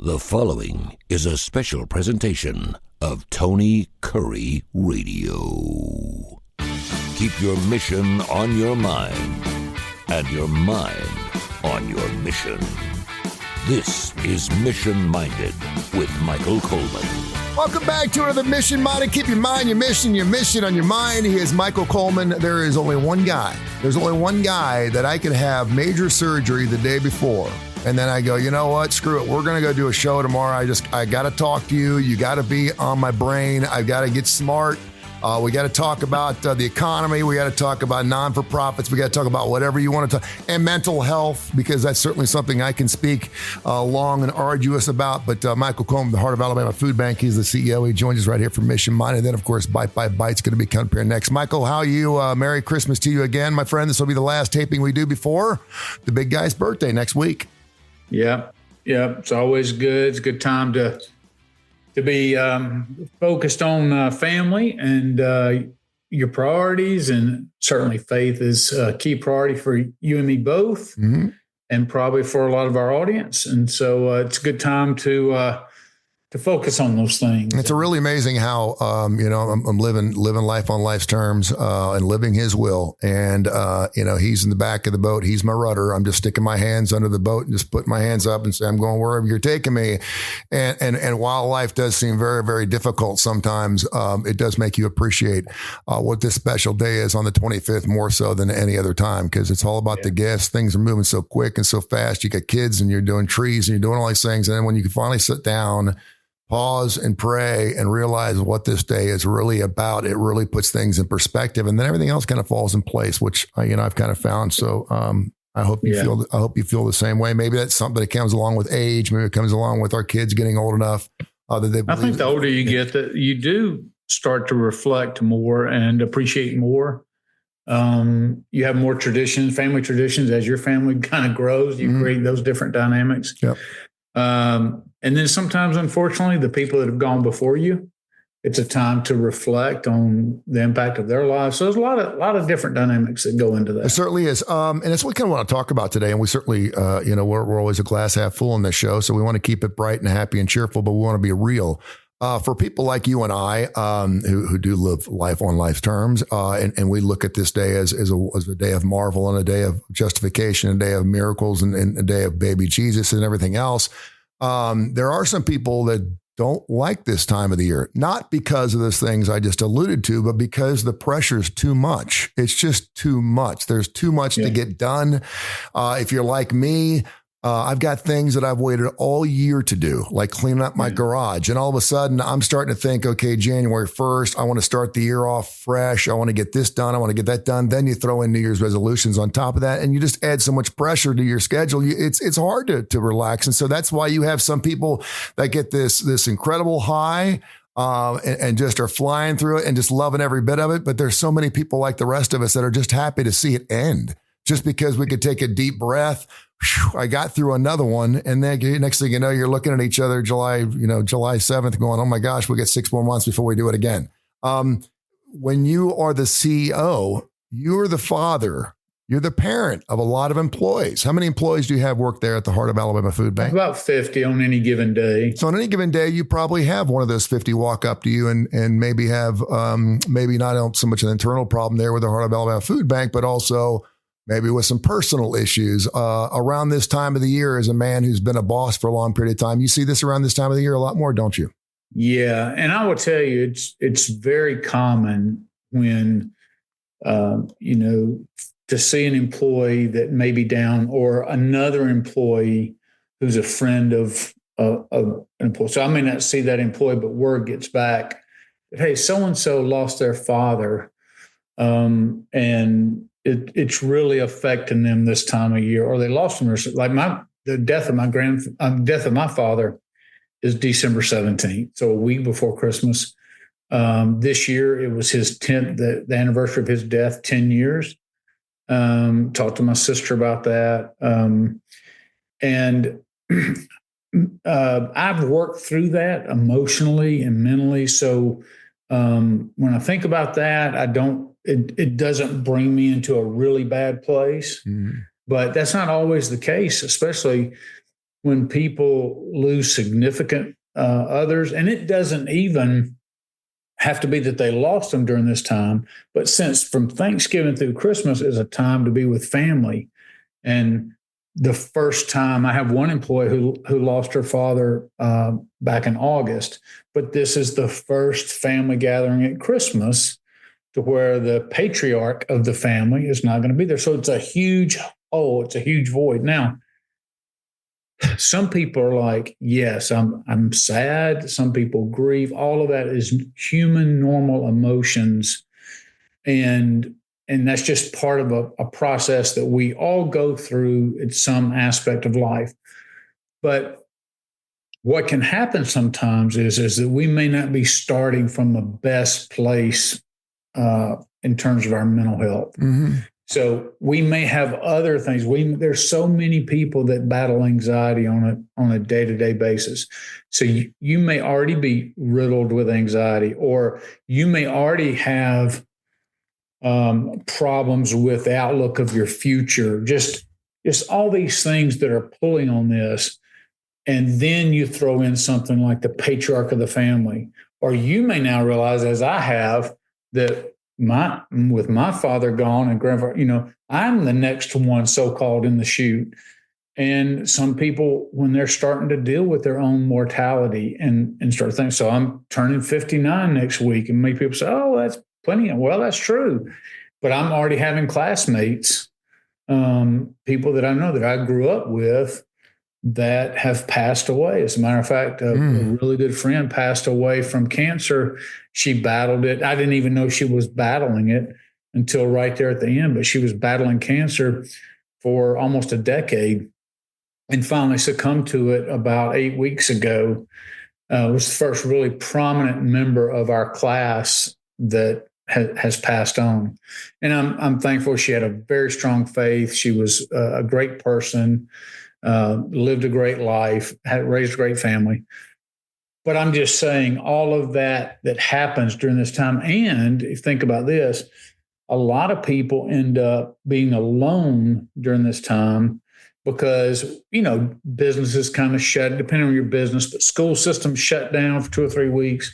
The following is a special presentation of Tony Kurre Radio. Keep your mission on your mind and your mind on your mission. This is Mission Minded with Michael Coleman. Welcome back to another Mission Minded. Keep your mind, your mission on your mind. He is Michael Coleman. There is only one guy. There's only one guy that I could have major surgery the day before. And then I go, you know what? Screw it. We're going to go do a show tomorrow. I got to talk to you. You got to be on my brain. I've got to get smart. We got to talk about the economy. We got to talk about non-for-profits. We got to talk about whatever you want to talk, and mental health, because that's certainly something I can speak long and arduous about. But Michael Coleman, the Heart of Alabama Food Bank, he's the CEO. He joins us right here from Mission Minded. And then, of course, Bite by Bite's going to be coming up here next. Michael, how are you? Merry Christmas to you again, my friend. This will be the last taping we do before the big guy's birthday next week. Yep. It's always good. It's a good time to be focused on family and your priorities, and certainly faith is a key priority for you and me both, and probably for a lot of our audience. And so it's a good time to focus on those things. It's really amazing how, I'm living life on life's terms and living his will. And, he's in the back of the boat. He's my rudder. I'm just sticking my hands under the boat and just putting my hands up and say, I'm going wherever you're taking me. And while life does seem very, very difficult sometimes, it does make you appreciate what this special day is on the 25th more so than any other time, because it's all about the gifts. Things are moving so quick and so fast. You got kids and you're doing trees and you're doing all these things. And then when you can finally sit down, pause and pray and realize what this day is really about, it really puts things in perspective, and then everything else kind of falls in place, which I've kind of found. So I hope you feel the same way. Maybe that's something that comes along with age. Maybe it comes along with our kids getting old enough that they. I think the older you get, that you do start to reflect more and appreciate more. You have more traditions, family traditions. As your family kind of grows, you create those different dynamics. Yep. And then sometimes, unfortunately, the people that have gone before you, it's a time to reflect on the impact of their lives. So there's a lot of different dynamics that go into that. It certainly is. And it's what we kind of want to talk about today. And we certainly, we're always a glass half full in this show. So we want to keep it bright and happy and cheerful, but we want to be real. For people like you and I, who do live life on life's terms, and we look at this day as a day of marvel and a day of justification, a day of miracles, and a day of baby Jesus and everything else. There are some people that don't like this time of the year, not because of those things I just alluded to, but because the pressure's too much. It's just too much. There's too much to get done. If you're like me, I've got things that I've waited all year to do, like cleaning up my garage. And all of a sudden I'm starting to think, okay, January 1st, I want to start the year off fresh. I want to get this done. I want to get that done. Then you throw in New Year's resolutions on top of that, and you just add so much pressure to your schedule. It's hard to relax. And so that's why you have some people that get this incredible high and just are flying through it and just loving every bit of it. But there's so many people like the rest of us that are just happy to see it end, just because we could take a deep breath. I got through another one. And then next thing you know, you're looking at each other July 7th going, oh my gosh, we get 6 more months before we do it again. When you are the CEO, you're the father, you're the parent of a lot of employees. How many employees do you have work there at the Heart of Alabama Food Bank? About 50 on any given day. So on any given day, you probably have one of those 50 walk up to you and maybe have maybe not so much an internal problem there with the Heart of Alabama Food Bank, but also maybe with some personal issues around this time of the year. As a man who's been a boss for a long period of time, you see this around this time of the year a lot more, don't you? Yeah. And I will tell you, it's very common when, to see an employee that may be down, or another employee who's a friend of an employee. So I may not see that employee, but word gets back that, hey, so-and-so lost their father. And it's really affecting them this time of year, or they lost them. Like the death of my father is December 17th. So a week before Christmas. This year it was his 10th, the anniversary of his death, 10 years. Talked to my sister about that. And I've worked through that emotionally and mentally. So when I think about that, it doesn't bring me into a really bad place, but that's not always the case, especially when people lose significant others, and it doesn't even have to be that they lost them during this time, but since from Thanksgiving through Christmas is a time to be with family. And the first time, I have one employee who lost her father back in August, but this is the first family gathering at Christmas to where the patriarch of the family is not going to be there. So it's a huge hole. It's a huge void. Now, some people are like, yes, I'm sad. Some people grieve. All of that is human, normal emotions. And that's just part of a process that we all go through at some aspect of life. But what can happen sometimes is that we may not be starting from the best place in terms of our mental health. Mm-hmm. So we may have other things. There's so many people that battle anxiety on a day-to-day basis. So you may already be riddled with anxiety, or you may already have problems with the outlook of your future. Just all these things that are pulling on this. And then you throw in something like the patriarch of the family, or you may now realize, as I have, that with my father gone and grandfather, I'm the next one so-called in the chute. And some people, when they're starting to deal with their own mortality and start thinking, so I'm turning 59 next week, and many people say, oh, that's plenty. Well, that's true. But I'm already having classmates, people that I know that I grew up with, that have passed away. As a matter of fact, a really good friend passed away from cancer. She battled it. I didn't even know she was battling it until right there at the end, but she was battling cancer for almost a decade and finally succumbed to it about 8 weeks ago. Was the first really prominent member of our class that has passed on. And I'm thankful. She had a very strong faith. She was a great person. Lived a great life, had raised a great family. But I'm just saying all of that happens during this time. And if you think about this, a lot of people end up being alone during this time because, businesses kind of shut, depending on your business, but school systems shut down for 2 or 3 weeks.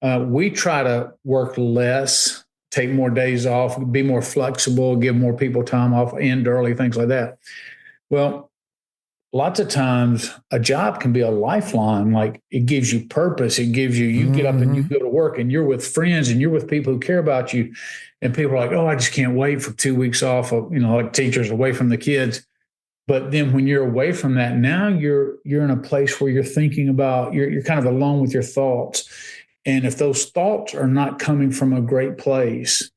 We try to work less, take more days off, be more flexible, give more people time off, end early, things like that. Well, lots of times a job can be a lifeline. Like, it gives you purpose. It gives you get up and you go to work and you're with friends and you're with people who care about you. And people are like, oh, I just can't wait for 2 weeks off of, like teachers away from the kids. But then when you're away from that, now you're in a place where you're thinking about, you're kind of alone with your thoughts. And if those thoughts are not coming from a great place,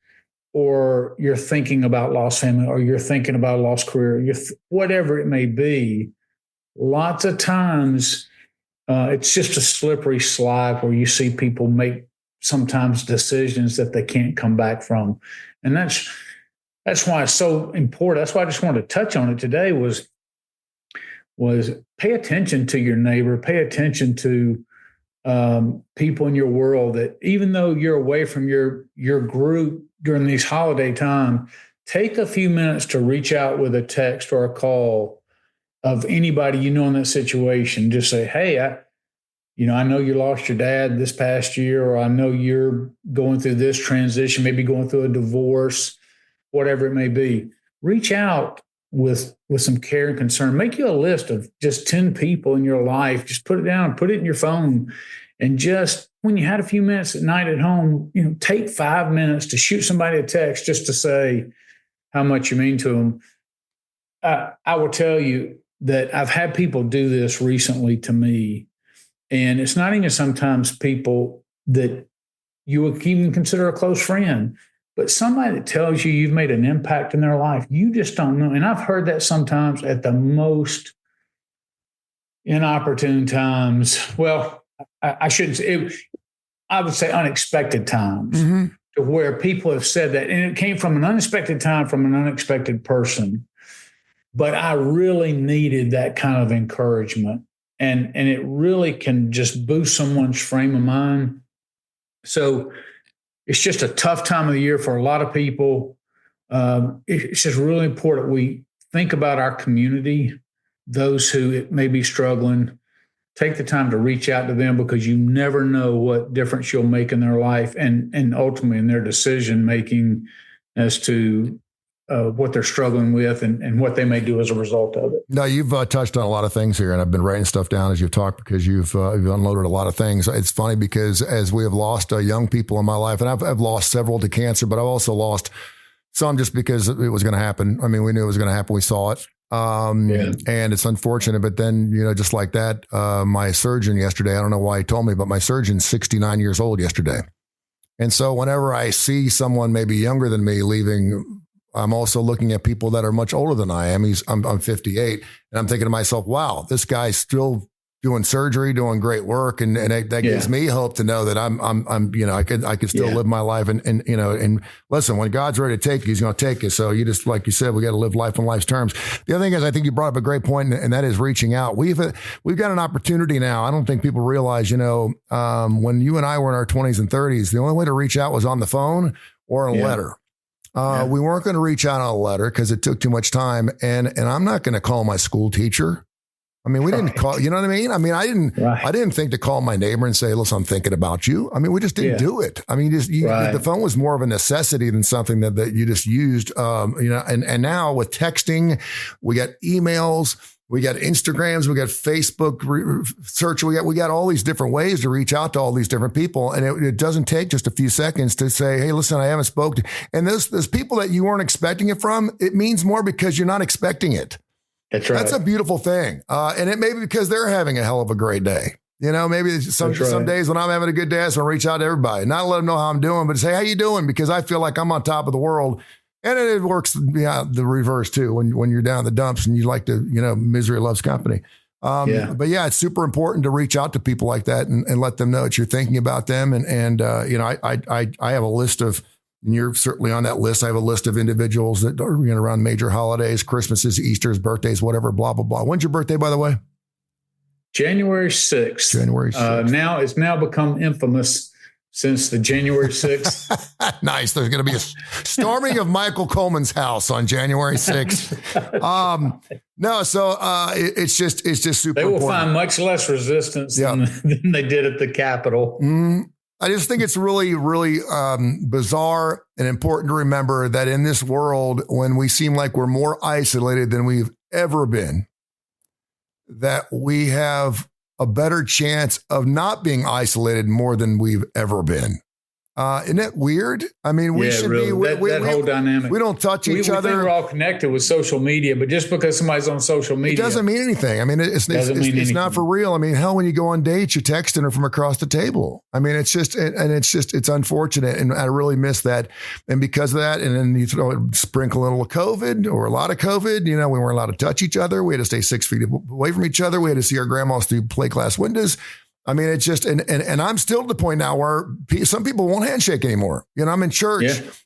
or you're thinking about lost family, or you're thinking about a lost career, whatever it may be, lots of times it's just a slippery slide where you see people make sometimes decisions that they can't come back from. And that's why it's so important. That's why I just wanted to touch on it today was pay attention to your neighbor, pay attention to people in your world, that even though you're away from your group during these holiday time, take a few minutes to reach out with a text or a call of anybody in that situation. Just say, hey, I know you lost your dad this past year, or I know you're going through this transition, maybe going through a divorce, whatever it may be. Reach out with some care and concern. Make you a list of just 10 people in your life. Just put it down, put it in your phone. And just when you had a few minutes at night at home, take 5 minutes to shoot somebody a text just to say how much you mean to them. I will tell you that I've had people do this recently to me, and it's not even sometimes people that you would even consider a close friend, but somebody that tells you you've made an impact in their life. You just don't know. And I've heard that sometimes at the most inopportune times. Well, I shouldn't say, I would say unexpected times, to where people have said that. And it came from an unexpected time from an unexpected person. But I really needed that kind of encouragement. And it really can just boost someone's frame of mind. So it's just a tough time of the year for a lot of people. It's just really important we think about our community. those who may be struggling, take the time to reach out to them, because you never know what difference you'll make in their life and ultimately in their decision making as to what they're struggling with and what they may do as a result of it. No, you've touched on a lot of things here, and I've been writing stuff down as you've talked, because you've unloaded a lot of things. It's funny because as we have lost young people in my life, and I've lost several to cancer, but I've also lost some just because it was going to happen. I mean, we knew it was going to happen. We saw it. And it's unfortunate, but then, just like that, my surgeon yesterday, I don't know why he told me, but my surgeon's 69 years old yesterday. And so whenever I see someone maybe younger than me leaving, I'm also looking at people that are much older than I am. I'm 58, and I'm thinking to myself, wow, this guy's still doing surgery, doing great work. And that gives me hope to know that I can still live my life. And listen, when God's ready to take you, he's going to take you. So you just, like you said, we got to live life on life's terms. The other thing is, I think you brought up a great point, and that is reaching out. We've got an opportunity now. I don't think people realize, when you and I were in our 20s and 30s, the only way to reach out was on the phone or a letter. We weren't going to reach out on a letter because it took too much time. And I'm not going to call my school teacher. I mean, we didn't call, you know what I mean? I mean, I didn't think to call my neighbor and say, listen, I'm thinking about you. I mean, we just didn't do it. I mean, the phone was more of a necessity than something that you just used, and now with texting, we got emails, we got Instagrams, we got Facebook search. We got all these different ways to reach out to all these different people. And it doesn't take just a few seconds to say, hey, listen, I haven't spoken. And those people that you weren't expecting it from, it means more because you're not expecting it. That's right. That's a beautiful thing. And it may be because they're having a hell of a great day. Maybe some days when I'm having a good day, I just want to reach out to everybody, not let them know how I'm doing, but say, how you doing? Because I feel like I'm on top of the world. And it works the reverse too. When you're down in the dumps and you like to, misery loves company. But it's super important to reach out to people like that and let them know that you're thinking about them. I have a list of, and you're certainly on that list. I have a list of individuals that are around major holidays, Christmases, Easters, birthdays, whatever, blah, blah, blah. When's your birthday, by the way? January 6th. January 6th. It's now become infamous since the January 6th. Nice. There's going to be a storming of Michael Coleman's house on January 6th. It's just super They will important. find much less resistance than they did at the Capitol. I just think it's really, really bizarre and important to remember that in this world, when we seem like we're more isolated than we've ever been, that we have a better chance of not being isolated more than we've ever been. Isn't it weird? I mean, we should be. That whole dynamic. We don't touch each other. We think we're all connected with social media, but just because somebody's on social media, it doesn't mean anything. I mean, it's not for real. I mean, hell, when you go on dates, you're texting her from across the table. I mean, it's unfortunate, and I really miss that. And because of that, and then you sprinkle a little COVID or a lot of COVID. We weren't allowed to touch each other. We had to stay 6 feet away from each other. We had to see our grandmas through plate glass windows. I mean, it's just, and I'm still at the point now where some people won't handshake anymore. I'm in church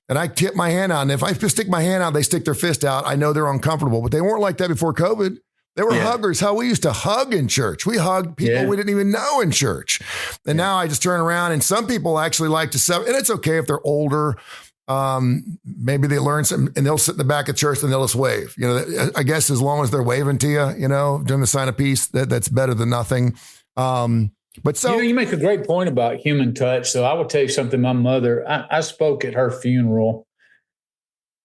and I tip my hand out. And if I stick my hand out, they stick their fist out. I know they're uncomfortable, but they weren't like that before COVID. They were huggers. How we used to hug in church. We hugged people we didn't even know in church. And now I just turn around, and some people actually like to, and it's okay if they're older. Maybe they learn something and they'll sit in the back of church and they'll just wave. I guess as long as they're waving to you, doing the sign of peace, that's better than nothing. But so you make a great point about human touch. So I will tell you something. My mother, I spoke at her funeral,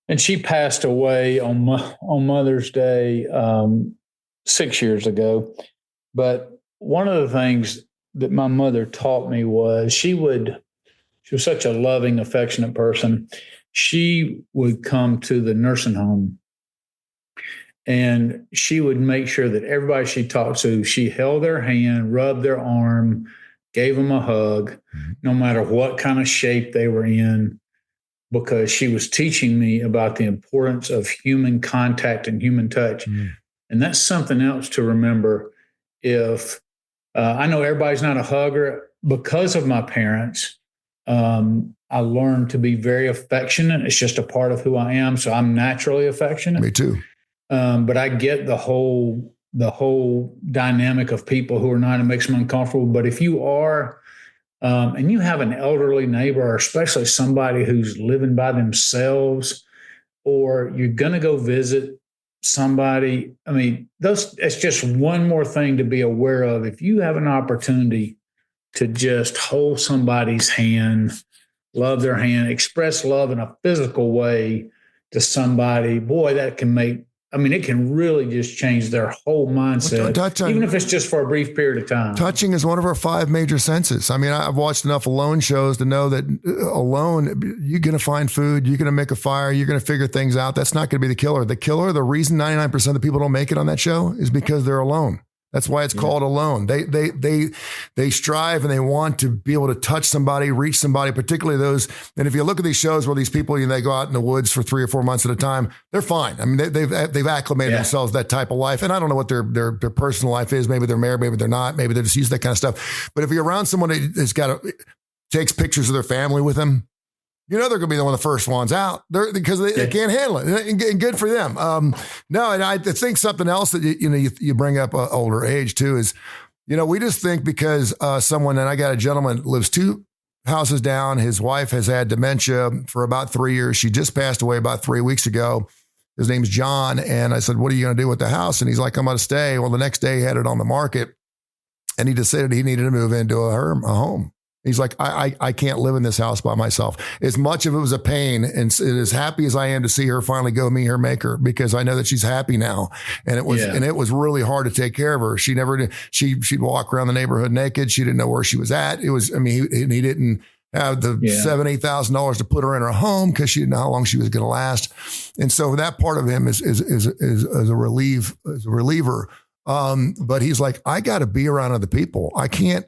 and she passed away on Mother's Day 6 years ago. But one of the things that my mother taught me was she was such a loving, affectionate person. She would come to the nursing home, and she would make sure that everybody she talked to, she held their hand, rubbed their arm, gave them a hug, no matter what kind of shape they were in, because she was teaching me about the importance of human contact and human touch. And that's something else to remember. If I know everybody's not a hugger, because of my parents, I learned to be very affectionate. It's just a part of who I am. So I'm naturally affectionate. Me too. But I get the whole dynamic of people who are not, it makes them uncomfortable. But if you are, and you have an elderly neighbor, or especially somebody who's living by themselves, or you're going to go visit somebody, I mean, it's just one more thing to be aware of. If you have an opportunity to just hold somebody's hand, love their hand, express love in a physical way to somebody, boy, that can make, I mean, it can really just change their whole mindset, even if it's just for a brief period of time. Touching is one of our 5 major senses. I mean, I've watched enough alone shows to know that alone, you're going to find food, you're going to make a fire, you're going to figure things out. That's not going to be the killer. The reason 99% of the people don't make it on that show is because they're alone. That's why it's called alone. They strive and they want to be able to touch somebody, reach somebody, particularly those. And if you look at these shows where these people, they go out in the woods for 3 or 4 months at a time, they're fine. I mean, they've acclimated themselves to that type of life. And I don't know what their personal life is. Maybe they're married, maybe they're not. Maybe they're just used to that kind of stuff. But if you're around someone that takes pictures of their family with them, they're going to be one of the first ones out there because they can't handle it. And good for them. No, and I think something else that you bring up older age too is, we just think because someone, and I got a gentleman lives 2 houses down. His wife has had dementia for about 3 years. She just passed away about 3 weeks ago. His name's John. And I said, what are you going to do with the house? And he's like, I'm going to stay. Well, the next day he had it on the market and he decided he needed to move into a home. He's like, I can't live in this house by myself. As much of it was a pain, and as happy as I am to see her finally go meet her maker, because I know that she's happy now. And it was really hard to take care of her. She never did. She'd walk around the neighborhood naked. She didn't know where she was at. It was, I mean, he didn't have the $7,000-8,000 to put her in her home because she didn't know how long she was going to last. And so that part of him is a reliever. But he's like, I got to be around other people. I can't.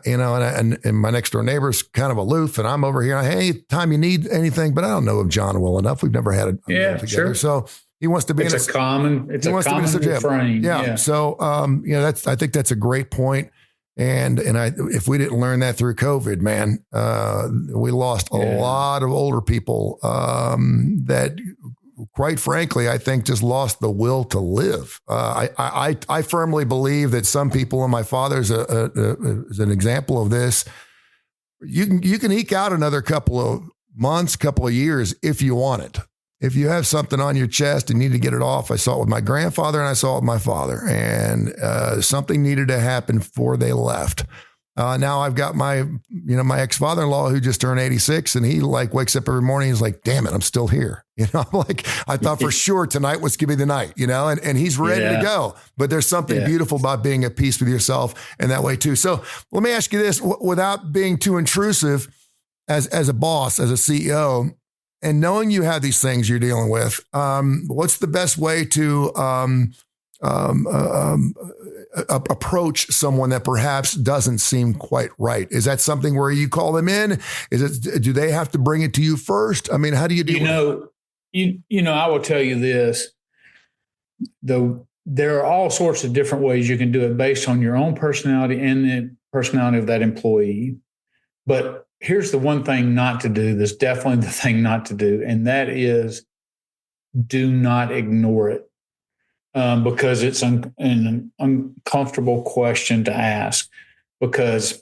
And my next door neighbor's kind of aloof, and I'm over here. Hey, time you need anything, but I don't know him John well enough. We've never had a meal together, sure. So he wants to be. It's a common refrain. Yeah. So I think that's a great point. And if we didn't learn that through COVID, man, we lost a lot of older people that. Quite frankly, I think just lost the will to live. I firmly believe that some people, and my father is an example of this. You can eke out another couple of months, couple of years if you want it. If you have something on your chest and need to get it off, I saw it with my grandfather and I saw it with my father, and something needed to happen before they left. Now I've got my ex-father-in-law who just turned 86, and he wakes up every morning. He's like, damn it, I'm still here. I'm like, I thought for sure tonight was going to be the night, and he's ready to go. But there's something beautiful about being at peace with yourself in that way too. So let me ask you this, without being too intrusive as a boss, as a CEO, and knowing you have these things you're dealing with, what's the best way to, approach someone that perhaps doesn't seem quite right? Is that something where you call them in? Do they have to bring it to you first? I mean, how do you deal with it? I will tell you this, there are all sorts of different ways you can do it based on your own personality and the personality of that employee. But here's the one thing not to do. That's definitely the thing not to do. And that is, do not ignore it. Because it's an uncomfortable question to ask. Because,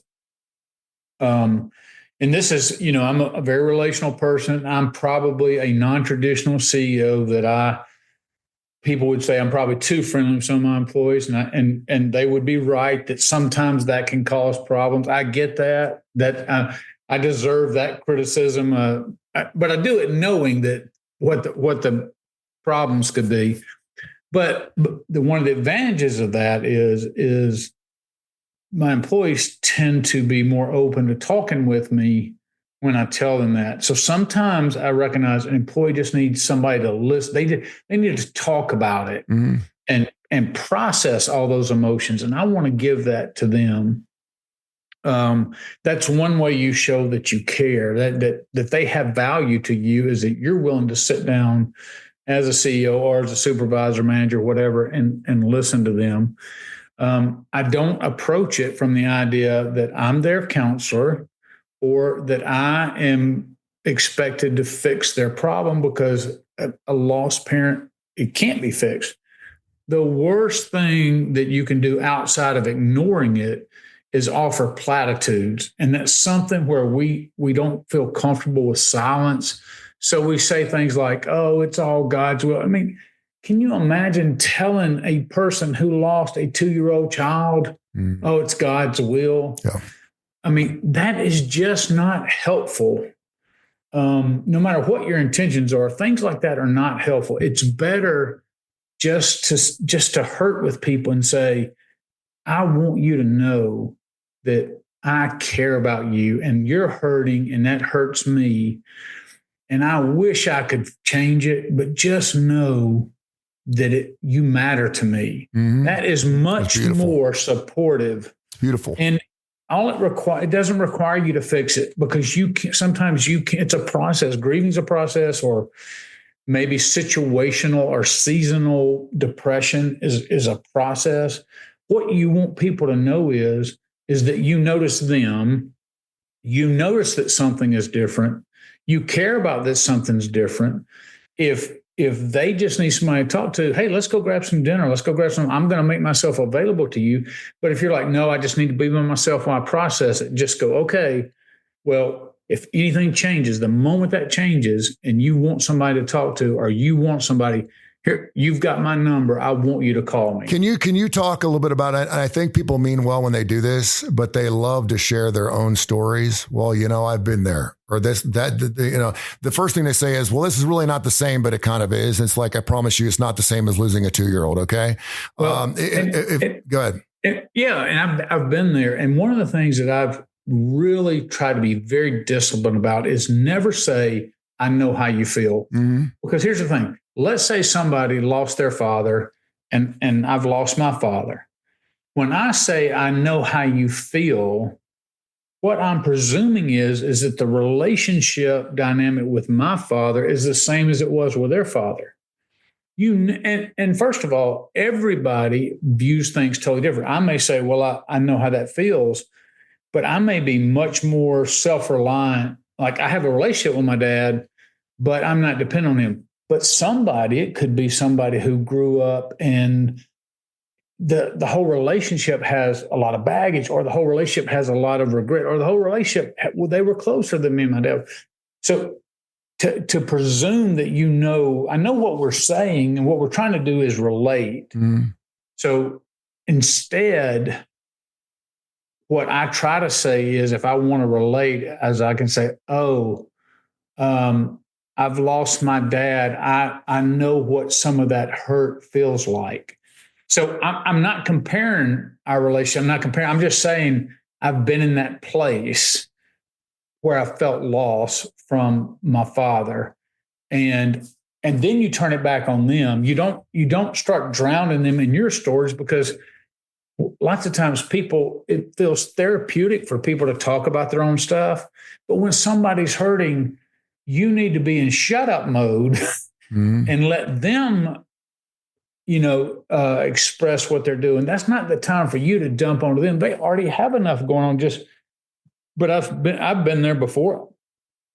and this is, I'm a very relational person. I'm probably a non-traditional CEO that people would say I'm probably too friendly with some of my employees, and they would be right that sometimes that can cause problems. I get that I deserve that criticism, but I do it knowing that what the problems could be. But one of the advantages of that is my employees tend to be more open to talking with me when I tell them that. So sometimes I recognize an employee just needs somebody to listen. They need to talk about it and process all those emotions. And I want to give that to them. That's one way you show that you care, that they have value to you, is that you're willing to sit down as a CEO or as a supervisor, manager, whatever, and listen to them. I don't approach it from the idea that I'm their counselor or that I am expected to fix their problem, because a lost parent, it can't be fixed. The worst thing that you can do outside of ignoring it is offer platitudes. And that's something where we don't feel comfortable with silence. So we say things like, oh, it's all God's will. I mean, can you imagine telling a person who lost a 2-year-old child, oh, it's God's will? Yeah. I mean, that is just not helpful. No matter what your intentions are, things like that are not helpful. It's better just to hurt with people and say, I want you to know that I care about you and you're hurting and that hurts me. And I wish I could change it, but just know that you matter to me. Mm-hmm. That is much more supportive. Beautiful. And all it doesn't require you to fix it, because sometimes it's a process. Grieving's a process, or maybe situational or seasonal depression is a process. What you want people to know is that you notice them, you notice that something is different, you care about that something's different. If they just need somebody to talk to, hey, let's go grab some dinner. Let's go grab some. I'm going to make myself available to you. But if you're like, no, I just need to be by myself while I process it, just go, okay, well, if anything changes, the moment that changes and you want somebody to talk to, or you want somebody, here, you've got my number. I want you to call me. Can you talk a little bit about it? And I think people mean well when they do this, but they love to share their own stories. Well, I've been there, or the first thing they say is, well, this is really not the same, but it kind of is. It's like, I promise you, it's not the same as losing a 2-year-old. Okay. Well, go ahead. And I've been there. And one of the things that I've really tried to be very disciplined about is never say, I know how you feel. Mm-hmm. Because here's the thing. Let's say somebody lost their father and I've lost my father. When I say I know how you feel, what I'm presuming is that the relationship dynamic with my father is the same as it was with their father. And first of all, everybody views things totally different. I may say, well, I know how that feels, but I may be much more self-reliant. Like, I have a relationship with my dad, but I'm not dependent on him. But it could be somebody who grew up and the whole relationship has a lot of baggage, or the whole relationship has a lot of regret, or the whole relationship, they were closer than me and my dad. So to presume that I know what we're saying, and what we're trying to do is relate. Mm. So instead, what I try to say is, if I want to relate, as I can say, I've lost my dad. I know what some of that hurt feels like. So I'm not comparing our relationship. I'm just saying I've been in that place where I felt loss from my father. And then you turn it back on them. You don't start drowning them in your stories, because lots of times it feels therapeutic for people to talk about their own stuff. But when somebody's hurting, you need to be in shut up mode and let them, express what they're doing. That's not the time for you to dump onto them. They already have enough going on. But I've been there before.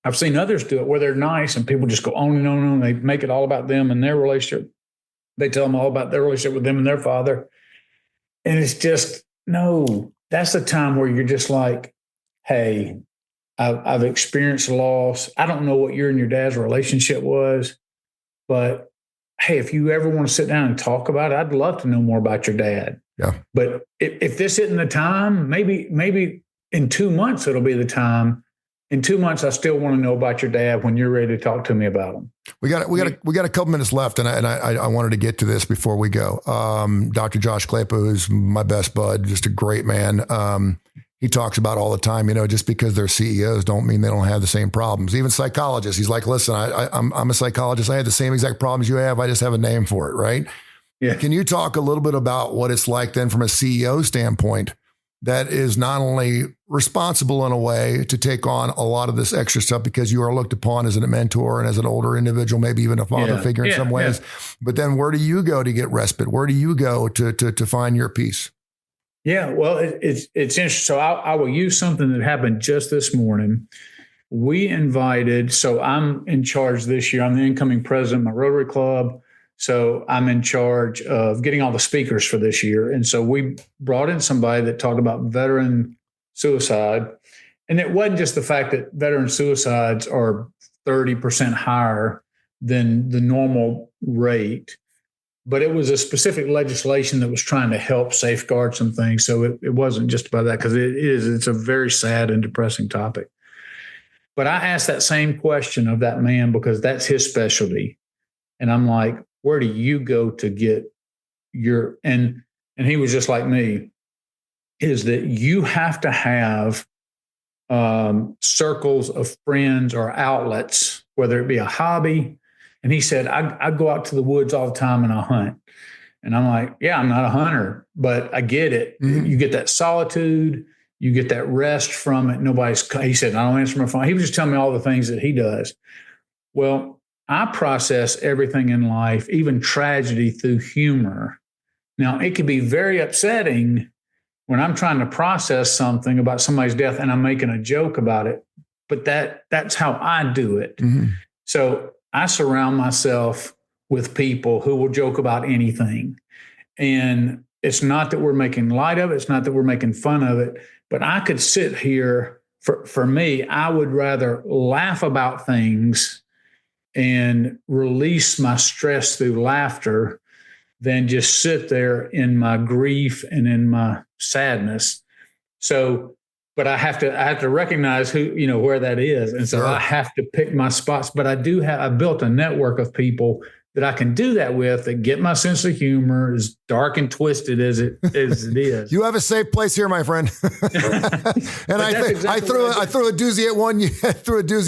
I've seen others do it where they're nice and people just go on and on and on. They make it all about them and their relationship. They tell them all about their relationship with them and their father. And it's just, no, that's the time where you're just like, hey, I've experienced loss. I don't know what your and your dad's relationship was, but hey, if you ever want to sit down and talk about it, I'd love to know more about your dad. Yeah. But if this isn't the time, maybe in 2 months, it'll be the time. In 2 months, I still want to know about your dad when you're ready to talk to me about him. We got a couple minutes left, and I wanted to get to this before we go. Dr. Josh Claypool, who's my best bud, just a great man. He talks about all the time, just because they're CEOs don't mean they don't have the same problems. Even psychologists, he's like, listen, I'm a psychologist. I have the same exact problems you have. I just have a name for it, right? Yeah. Can you talk a little bit about what it's like then from a CEO standpoint, that is not only responsible in a way to take on a lot of this extra stuff because you are looked upon as a mentor and as an older individual, maybe even a father figure in some ways, but then where do you go to get respite? Where do you go to find your peace? Yeah, well, it's interesting. So I will use something that happened just this morning. So I'm in charge this year. I'm the incoming president of my Rotary Club. So I'm in charge of getting all the speakers for this year. And so we brought in somebody that talked about veteran suicide. And it wasn't just the fact that veteran suicides are 30% higher than the normal rate. but it was a specific legislation that was trying to help safeguard some things. So it wasn't just about that, because it's a very sad and depressing topic. But I asked that same question of that man because that's his specialty. And I'm like, where do you go to get your, and he was just like me, is that you have to have circles of friends or outlets, whether it be a hobby. And he said, I go out to the woods all the time and I hunt. And I'm like, yeah, I'm not a hunter, but I get it. Mm-hmm. You get that solitude, you get that rest from it. He said, I don't answer my phone. He was just telling me all the things that he does. Well, I process everything in life, even tragedy, through humor. Now, it could be very upsetting when I'm trying to process something about somebody's death and I'm making a joke about it, but that's how I do it. Mm-hmm. So I surround myself with people who will joke about anything. And it's not that we're making light of it. It's not that we're making fun of it, but I could sit here for me, I would rather laugh about things and release my stress through laughter than just sit there in my grief and in my sadness. So, but I have to recognize where that is. And so I have to pick my spots, but I built a network of people that I can do that with, that get my sense of humor, as dark and twisted as it is. You have a safe place here, my friend. And I threw a doozy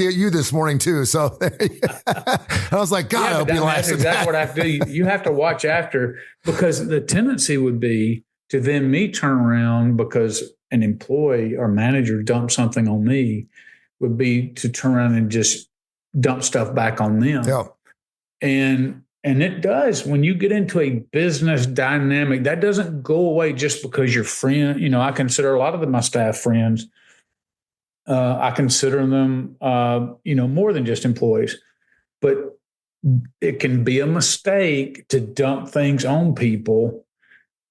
at you this morning too. So I was like, God, I hope you laughed. That's exactly what I have to do. You have to watch after, because the tendency would be to then me turn around because an employee or manager dumped something on me, would be to turn around and just dump stuff back on them. Yeah. And it does, when you get into a business dynamic, that doesn't go away just because you're friend. I consider a lot of my staff friends. I consider them, more than just employees, but it can be a mistake to dump things on people,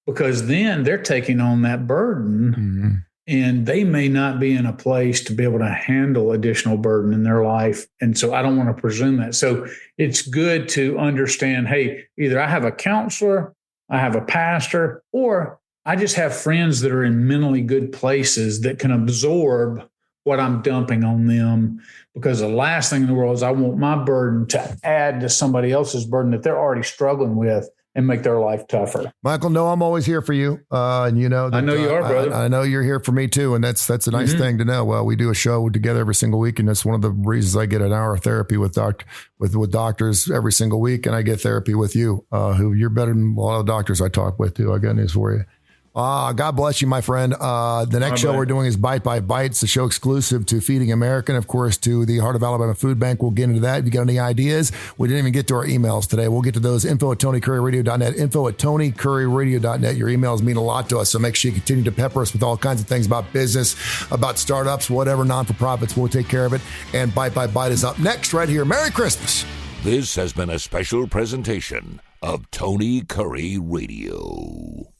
because then they're taking on that burden. Mm-hmm. And they may not be in a place to be able to handle additional burden in their life. And so I don't want to presume that. So it's good to understand, hey, either I have a counselor, I have a pastor, or I just have friends that are in mentally good places that can absorb what I'm dumping on them. Because the last thing in the world is I want my burden to add to somebody else's burden that they're already struggling with and make their life tougher. Michael, no, I'm always here for you. And you know that, I know you are, brother. I know you're here for me too. And that's a nice mm-hmm. thing to know. Well, we do a show together every single week. And that's one of the reasons I get an hour of therapy with doctors every single week. And I get therapy with you, who you're better than a lot of doctors I talk with too. I got news for you. God bless you, my friend. The next show we're doing is Bite by Bite. It's a show exclusive to Feeding America, and of course, to the Heart of Alabama Food Bank. We'll get into that. If you got any ideas, we didn't even get to our emails today. We'll get to those. info@TonyCurryRadio.net, info@TonyCurryRadio.net. Your emails mean a lot to us, so make sure you continue to pepper us with all kinds of things about business, about startups, whatever, non-for-profits. We'll take care of it. And Bite by Bite is up next right here. Merry Christmas. This has been a special presentation of Tony Curry Radio.